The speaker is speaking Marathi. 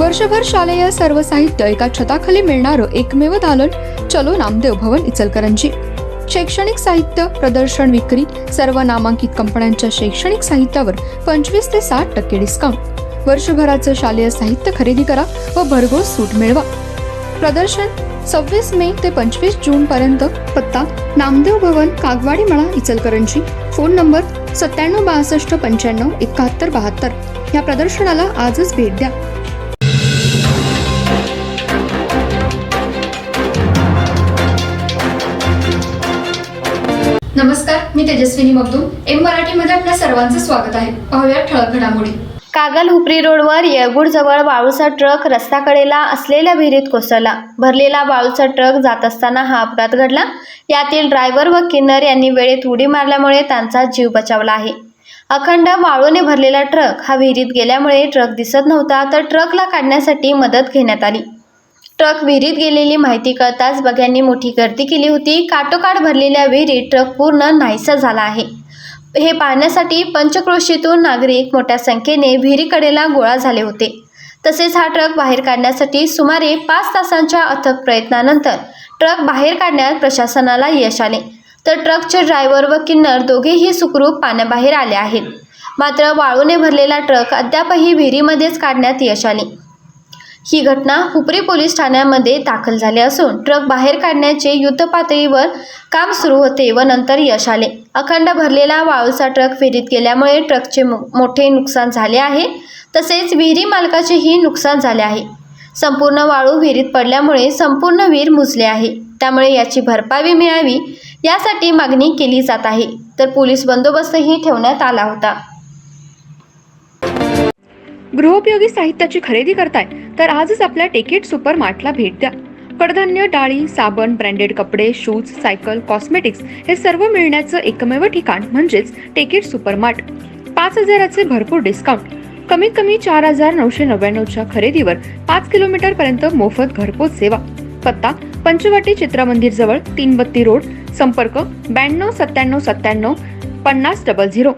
वर्षभर शालेय सर्व साहित्य एका छताखाली मिळणारं एकमेव दालन चलो नामदेव भवन इचलकरंजी। शैक्षणिक साहित्य प्रदर्शन विक्री सर्व नामांकित कंपन्यांच्या शैक्षणिक साहित्यावर 25 ते 60% डिस्काउंट। वर्षभराचं शालेय साहित्य खरेदी करा व भरघोस सूट मिळवा। प्रदर्शन 26 मे ते 25 जून पर्यंत। पत्ता नामदेव भवन, कागवाडी मळा, इचलकरंजी। Phone number 97 62 95 71 72। या प्रदर्शनाला आजच भेट द्या। नमस्कार, मी तेजस्विनी मगदूम। एम मराठीमध्ये आपल्या सर्वांचं स्वागत आहे। पाहूया ठळक घडामोडी। कागल हुपरी रोडवर येळगुडजवळ वाळूचा ट्रक रस्त्याकडेला असलेल्या विहिरीत कोसळला। भरलेला वाळूचा ट्रक जात असताना हा अपघात घडला। यातील ड्रायव्हर व किन्नर यांनी वेळेत उडी मारल्यामुळे त्यांचा जीव बचावला आहे। अखंड वाळूने भरलेला ट्रक हा विहिरीत गेल्यामुळे ट्रक दिसत नव्हता, तर ट्रकला काढण्यासाठी मदत घेण्यात आली। ट्रक विहिरीत गेलेली माहिती कळताच बघ्यांनी मोठी गर्दी केली होती। काठोकाठ भरलेल्या विहिरीत ट्रक पूर्ण नाहीसा झाला आहे। हे पाहण्यासाठी पंचक्रोशीतून नागरिक मोठ्या संख्येने विहिरीकडेला गोळा झाले होते। तसेच हा ट्रक बाहेर काढण्यासाठी सुमारे 5 तासांच्या अथक प्रयत्नानंतर ट्रक बाहेर काढण्यात प्रशासनाला यश आले, तर ट्रकचे ड्रायव्हर व किन्नर दोघेही सुखरूप पाण्याबाहेर आले आहेत। मात्र वाळूने भरलेला ट्रक अद्यापही विहिरीमध्येच काढण्यात यश आले। ही घटना हुपरी पोलीस ठाण्यामध्ये दाखल झाली असून ट्रक बाहेर काढण्याचे युद्धपातळीवर काम सुरू होते व नंतर यश आले। अखंड भरलेला वाळूचा ट्रक विहिरीत गेल्यामुळे ट्रकचे मोठे नुकसान झाले आहे, तसेच विहिरी मालकाचेही नुकसान झाले आहे। संपूर्ण वाळू विहिरीत पडल्यामुळे संपूर्ण विहीर मुजले आहे, त्यामुळे याची भरपाई मिळावी यासाठी मागणी केली जात आहे, तर पोलीस बंदोबस्तही ठेवण्यात आला होता। गृहोपयोगी साहित्याची खरेदी करताय तर आजच आपल्या टेकेट सुपर मार्टला भेट द्या। कडधान्य, डाळी, साबण, ब्रँडेड कपडे, शूज, सायकल, कॉस्मेटिक्स हे सर्व मिळण्याचं एकमेव ठिकाण म्हणजेच टेकेट सुपर मार्ट। 5000चे भरपूर डिस्काउंट। कमीत कमी 4999च्या खरेदीवर 5 किलोमीटर पर्यंत मोफत घरपोच सेवा। पत्ता पंचवटी चित्रमंदिर जवळ 3 बत्ती रोड। संपर्क 92 97 97 50 00।